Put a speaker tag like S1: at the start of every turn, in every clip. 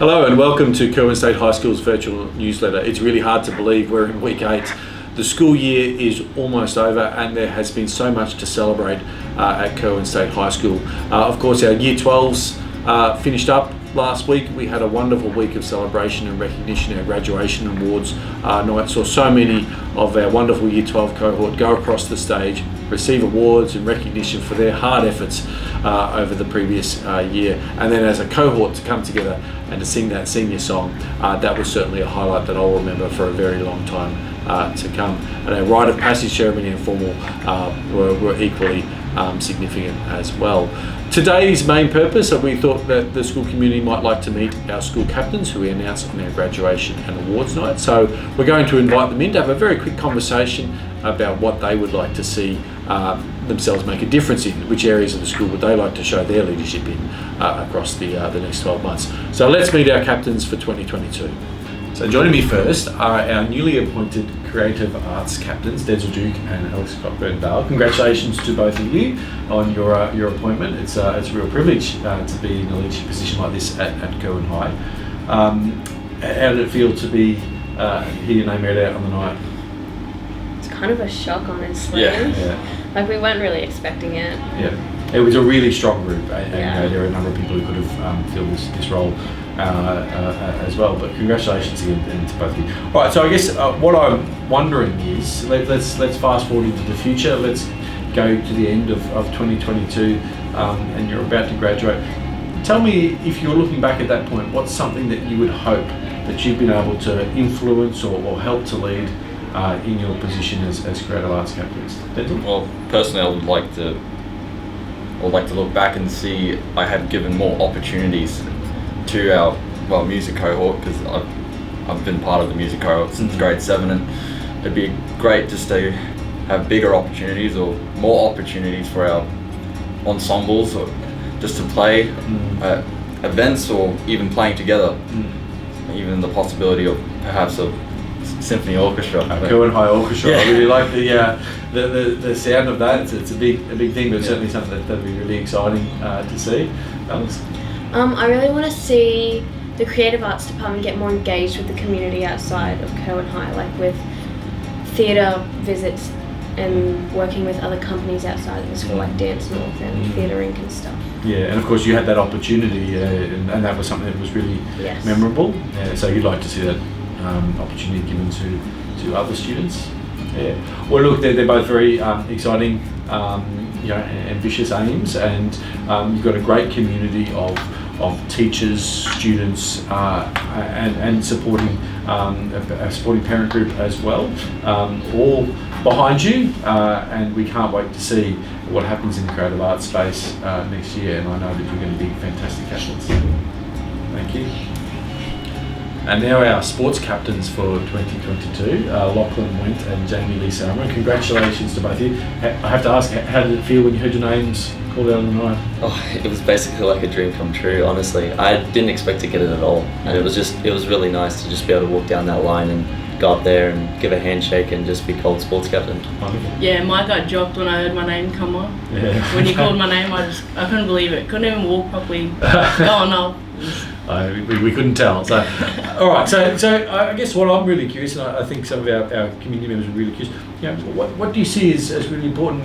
S1: Hello and welcome to Kerwin State High School's virtual newsletter. It's really hard to believe we're in week 8. The school year is almost over and there has been so much to celebrate at Kerwin State High School. Of course, our Year 12s finished up last week. We had a wonderful week of celebration and recognition. Our graduation awards night saw so many of our wonderful Year 12 cohort go across the stage, receive awards and recognition for their hard efforts over the previous year, and then as a cohort to come together and to sing that senior song. That was certainly a highlight that I'll remember for a very long time to come. And our rite of passage ceremony and formal were equally significant as well. Today's main purpose, we thought that the school community might like to meet our school captains who we announced on our graduation and awards night. So we're going to invite them in to have a very quick conversation about what they would like to see themselves make a difference in, which areas of the school would they like to show their leadership in across the next 12 months. So let's meet our captains for 2022. So joining me first are our newly appointed Creative Arts captains, DENZIL and Alex COCKBURN-DAHL. Congratulations to both of you on your appointment. It's a real privilege to be in a leadership position like this at Kerwin High. How did it feel to be hear your name read out on the night?
S2: It's kind of a shock, honestly.
S1: Yeah.
S2: Like, we weren't really expecting it.
S1: Yeah, it was a really strong group, and there were a number of people who could have filled this role as well. But congratulations again to both of you. All right, so I guess what I'm wondering is, let's fast forward into the future. Let's go to the end of 2022, and you're about to graduate. Tell me, if you're looking back at that point, what's something that you would hope that you've been able to influence or help to lead in your position as creative arts captains? DENZIL?
S3: Well, personally, I would like to look back and see I have given more opportunities to our music cohort, because I've been part of the music cohort since grade 7, and it'd be great just to have bigger opportunities or more opportunities for our ensembles, or just to play events, or even playing together. Even the possibility of perhaps a symphony orchestra.
S1: Kerwin High Orchestra. Yeah. I really like the sound of that. It's a big thing, but certainly something that'd be really exciting to see. Alex?
S2: I really want to see the Creative Arts Department get more engaged with the community outside of Kerwin High, like with theatre visits and working with other companies outside of the school, like Dance North and Theatre Inc. and stuff.
S1: Yeah, and of course you had that opportunity, and that was something that was really memorable. So you'd like to see that opportunity given to other students. Yeah. Well, look, they're both very exciting, ambitious aims, and you've got a great community of teachers, students, and supporting a supporting parent group as well, all behind you, and we can't wait to see what happens in the creative arts space next year, and I know that you're going to be fantastic captains. Thank you. And now our sports captains for 2022, LACHLAN, WHENT and JAMMIELEE, SARIMAN. Congratulations to both of you. I have to ask, how did it feel when you heard your names called out on the night?
S4: Oh, it was basically like a dream come true, honestly. I didn't expect to get it at all. And it was really nice to just be able to walk down that line and go up there and give a handshake and just be called sports captain.
S1: Wonderful.
S5: Yeah, my gut dropped when I heard my name come on.
S1: Yeah.
S5: When you called my name, I couldn't believe it. Couldn't even walk properly. Going up.
S1: We couldn't tell. So, all right. So I guess what I'm really curious, and I think some of our community members are really curious. What do you see as really important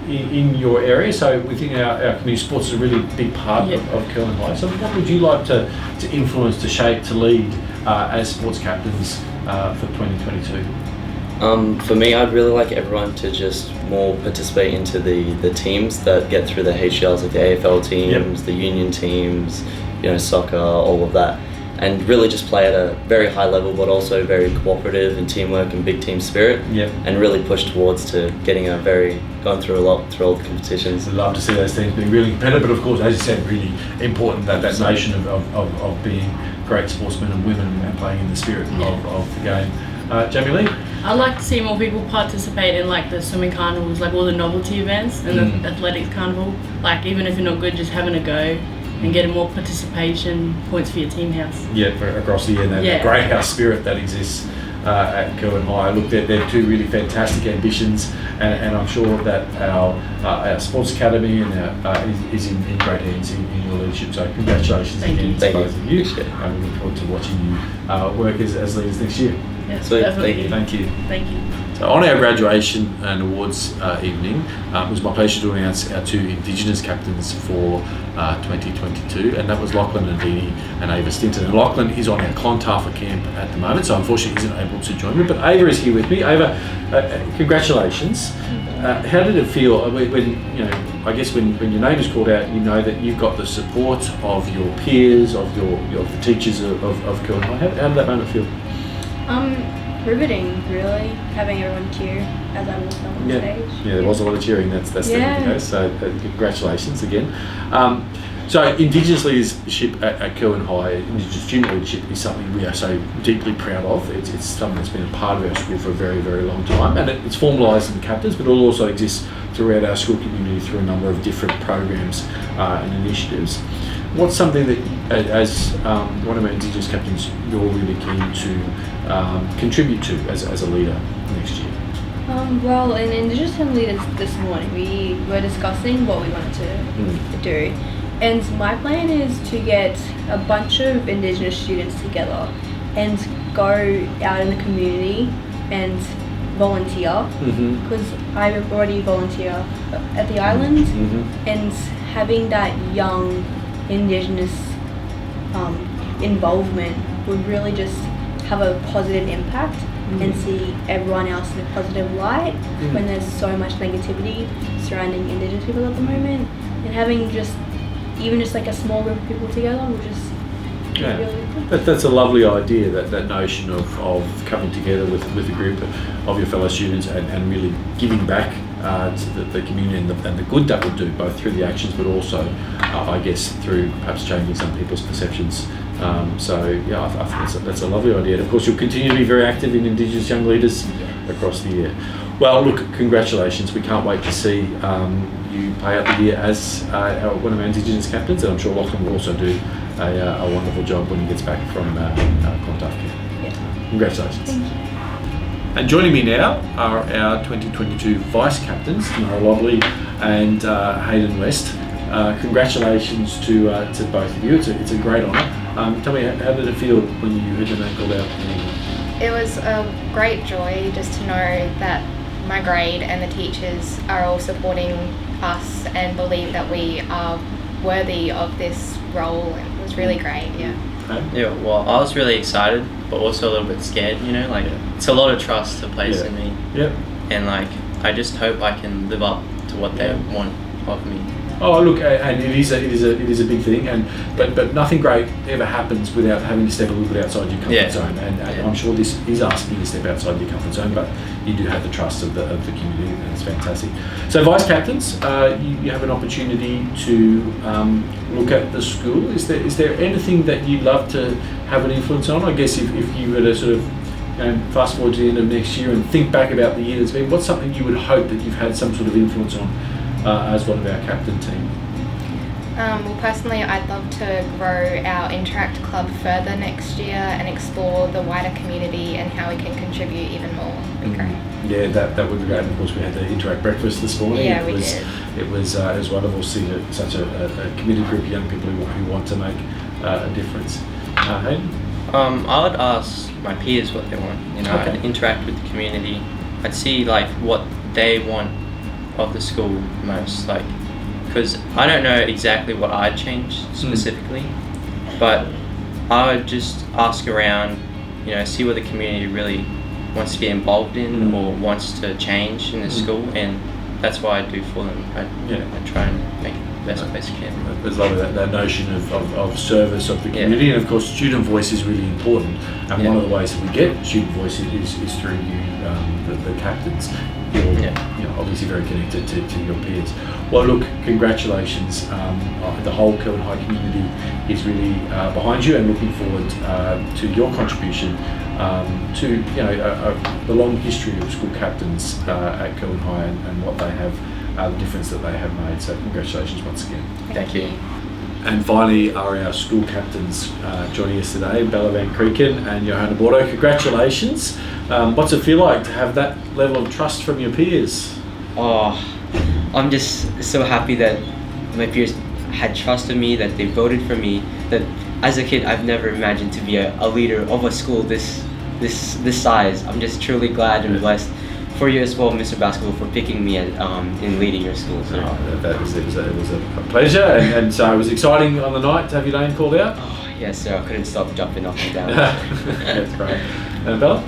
S1: in your area? So within our community, sports is a really big part of Kerwin High. So what would you like to influence, to shape, to lead as sports captains for 2022?
S4: For me, I'd really like everyone to just more participate into the teams that get through the HLs, like the AFL teams, the union teams, soccer, all of that, and really just play at a very high level, but also very cooperative and teamwork and big team spirit, and really push towards to getting going through all the competitions.
S1: I'd love to see those teams being really competitive, but of course, as you said, really important that notion of being great sportsmen and women and playing in the spirit of the game. JAMMIELEE?
S5: I'd like to see more people participate in like the swimming carnivals, like all the novelty events and the athletics carnival. Like, even if you're not good, just having a go and getting more participation points for your team house.
S1: Yeah, across the year, that great house spirit that exists at Kerwin High. Look, they're two really fantastic ambitions, and I'm sure that our sports academy and is in great hands in your leadership. So congratulations again to both of you. I'm looking forward to watching you work as leaders next year.
S5: Yes,
S4: Sweet.
S5: definitely.
S1: Thank you.
S5: Thank you.
S1: So on our graduation and awards evening, it was my pleasure to announce our two Indigenous captains for 2022, and that was Lachlan and Dini and Ava Stinton. And Lachlan is on our Clontarfa camp at the moment, so unfortunately isn't able to join me, but Ava is here with me. Ava, congratulations. How did it feel when I guess when your name is called out, you know that you've got the support of your peers, of the teachers of Kerwin High? How did that moment feel?
S2: Riveting, really, having everyone cheer as I walked on stage.
S1: Yeah, there was a lot of cheering. That's definitely the case. So congratulations again. So Indigenous leadership at Kerwin High, Indigenous student leadership is something we are so deeply proud of. It's something that's been a part of our school for a very, very long time, and it's formalised in the captains, but it also exists throughout our school community through a number of different programs and initiatives. What's something that, as one of our Indigenous captains, you're really keen to contribute to as a leader next year?
S2: Well, in Indigenous Young Leaders this morning, we were discussing what we wanted to do. And my plan is to get a bunch of Indigenous students together and go out in the community and volunteer, because I already volunteer at the island, and having that young Indigenous involvement would really just have a positive impact and see everyone else in a positive light when there's so much negativity surrounding Indigenous people at the moment. And having even just like a small group of people together will just be really good.
S1: That's a lovely idea, that notion of coming together with a group of your fellow students and really giving back to the community and the good that would do, both through the actions but also I guess through perhaps changing some people's perceptions. So yeah, I think that's a lovely idea. And of course you'll continue to be very active in Indigenous Young Leaders across the year. Well, look, congratulations. We can't wait to see you play out the year as one of our Indigenous captains, and I'm sure Lachlan will also do a wonderful job when he gets back from Clontarf camp. Congratulations.
S2: Thank you.
S1: And joining me now are our 2022 Vice Captains, TAMARA Lobley and Hayden West. Congratulations to both of you. It's a great honour. Tell me, how did it feel when you heard your name called out?
S6: It was a great joy just to know that my grade and the teachers are all supporting us and believe that we are worthy of this role. It was really great,
S4: Yeah, well, I was really excited, but also a little bit scared, it's a lot of trust to place in me. And I just hope I can live up to what they want of me.
S1: Oh, look, and it is a big thing, but nothing great ever happens without having to step a little bit outside your comfort zone. And I'm sure this is asking you to step outside your comfort zone, but you do have the trust of the community, and it's fantastic. So, vice captains, you have an opportunity to look at the school. Is there anything that you'd love to have an influence on? I guess if you were to sort of fast forward to the end of next year and think back about the year that's been, what's something you would hope that you've had some sort of influence on as one of our captain team?
S6: Well, personally, I'd love to grow our Interact Club further next year and explore the wider community and how we can contribute even more. It'd be great.
S1: Yeah, that would be great. And of course, we had the Interact breakfast this morning.
S6: Yeah, we did.
S1: It was wonderful to see such a committed group of young people who want to make a difference. Hayden?
S4: I would ask my peers what they want. I'd interact with the community. I'd see what they want of the school most, because I don't know exactly what I'd change specifically, but I would just ask around, see what the community really wants to get involved in or wants to change in the school, and that's what I do for them. I try and make it the best place I can.
S1: There's a lot of that notion of service of the community, and of course student voice is really important, and one of the ways that we get student voice is through you, the captains. You're obviously very connected to your peers. Well, look, congratulations. The whole Kerwin High community is really behind you and looking forward to your contribution to the long history of school captains at Kerwin High and what they have, the difference that they have made. So congratulations once again.
S6: Thank you.
S1: And finally are our school captains joining us today, Bella Van Krieken and Johann ABORDO. Congratulations. What's it feel like to have that level of trust from your peers?
S7: Oh, I'm just so happy that my peers had trust in me, that they voted for me, that as a kid I've never imagined to be a leader of a school this size. I'm just truly glad and blessed for you as well, Mr. Basketball, for picking me in leading your school. So.
S1: It was a pleasure, and so it was exciting on the night to have your name called out.
S7: Oh, yes, sir. I couldn't stop jumping up and down.
S1: That's great. And Bella?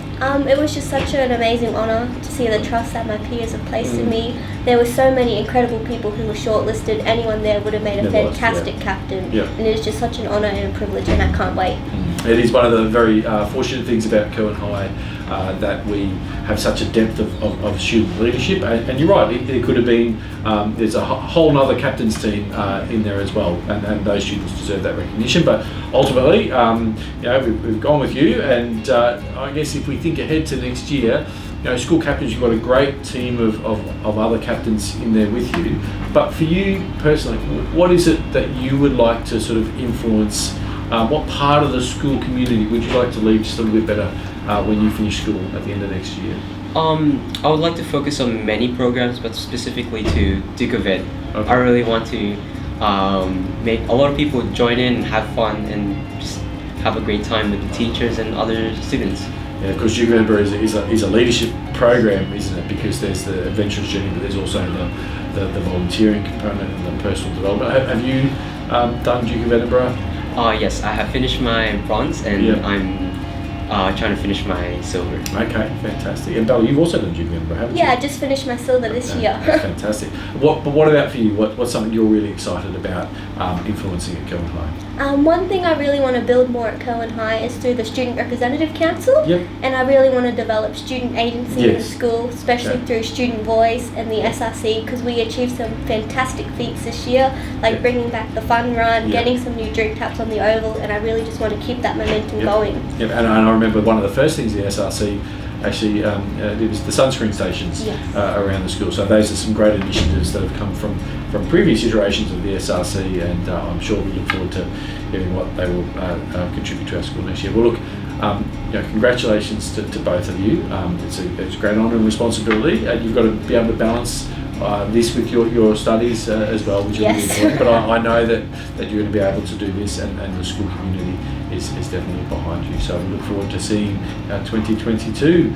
S8: It was just such an amazing honour to see the trust that my peers have placed in me. There were so many incredible people who were shortlisted. Anyone there would have made a fantastic captain.
S1: Yeah.
S8: And it is just such an honour and a privilege, and I can't wait.
S1: It is one of the very fortunate things about Cowan High that we have such a depth of student leadership, and you're right, there could have been, there's a whole other captain's team in there as well, and those students deserve that recognition. But ultimately, you know, we've gone with you, and I guess if we think ahead to next year, you know, school captains, you've got a great team of other captains in there with you. But for you personally, what is it that you would like to sort of influence? What part of the school community would you like to leave just a little bit better when you finish school at the end of next year?
S7: I would like to focus on many programs, but specifically to WHENT.
S1: Okay.
S7: I really want to make a lot of people join in and have fun and just have a great time with the teachers and other students.
S1: Yeah, because WHENT is a leadership program, isn't it? Because there's the adventurous journey, but there's also the volunteering component and the personal development. Have you done Duke of Edinburgh?
S7: Yes, I have finished my bronze, and I'm trying to finish my silver.
S1: Okay, fantastic. And Bella, you've also done Duke of Edinburgh, haven't you?
S8: Yeah, I just finished my silver this year.
S1: That's fantastic. But what about for you? What's something you're really excited about influencing at Cowan High?
S8: One thing I really want to build more at Cowan High is through the Student Representative Council.
S1: Yep.
S8: And I really want to develop student agency in the
S1: Yes.
S8: school, especially
S1: Okay.
S8: through Student Voice and the SRC, because we achieved some fantastic feats this year, like
S1: Yep.
S8: bringing back the fun run,
S1: Yep.
S8: getting some new drink taps on the oval, and I really just want to keep that momentum
S1: Yep.
S8: going.
S1: Yep. And I remember one of the first things the SRC actually it was the sunscreen stations
S8: Yes.
S1: around the school. So those are some great initiatives that have come from previous iterations of the SRC, and I'm sure we look forward to hearing what they will contribute to our school next year. Well, look, you know, congratulations to both of you. It's a great honour and responsibility, and you've got to be able to balance this with your studies as well, which is really
S8: Yes.
S1: important. But I know that you're going to be able to do this, and the school community is definitely behind you. So we look forward to seeing 2022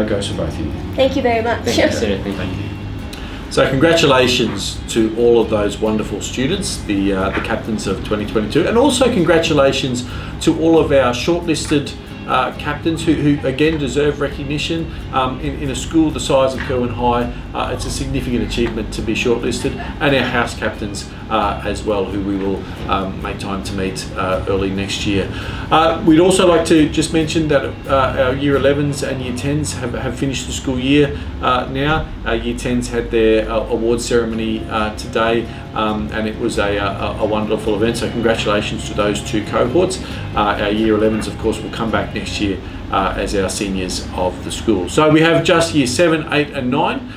S1: goes for both of you.
S8: Thank you very much.
S7: Thank you, sir. Thank you.
S1: Thank you. So congratulations to all of those wonderful students, the captains of 2022, and also congratulations to all of our shortlisted captains who again deserve recognition. In a school the size of Cowan High, it's a significant achievement to be shortlisted, and our house captains as well, who we will make time to meet early next year. We'd also like to just mention that our Year 11s and Year 10s have finished the school year now. Year 10s had their award ceremony today, and it was a wonderful event, so congratulations to those two cohorts. Our Year 11s, of course, will come back next year as our seniors of the school. So we have just Year 7, 8 and 9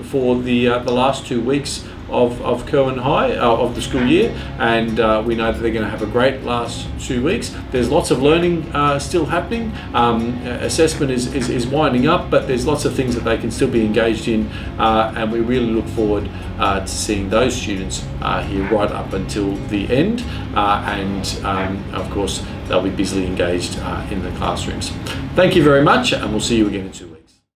S1: for the last 2 weeks of Cowan High, of the school year, and we know that they're going to have a great last 2 weeks. There's lots of learning still happening. Assessment is winding up, but there's lots of things that they can still be engaged in, and we really look forward to seeing those students here right up until the end, and of course they'll be busily engaged in the classrooms. Thank you very much, and we'll see you again in 2 weeks.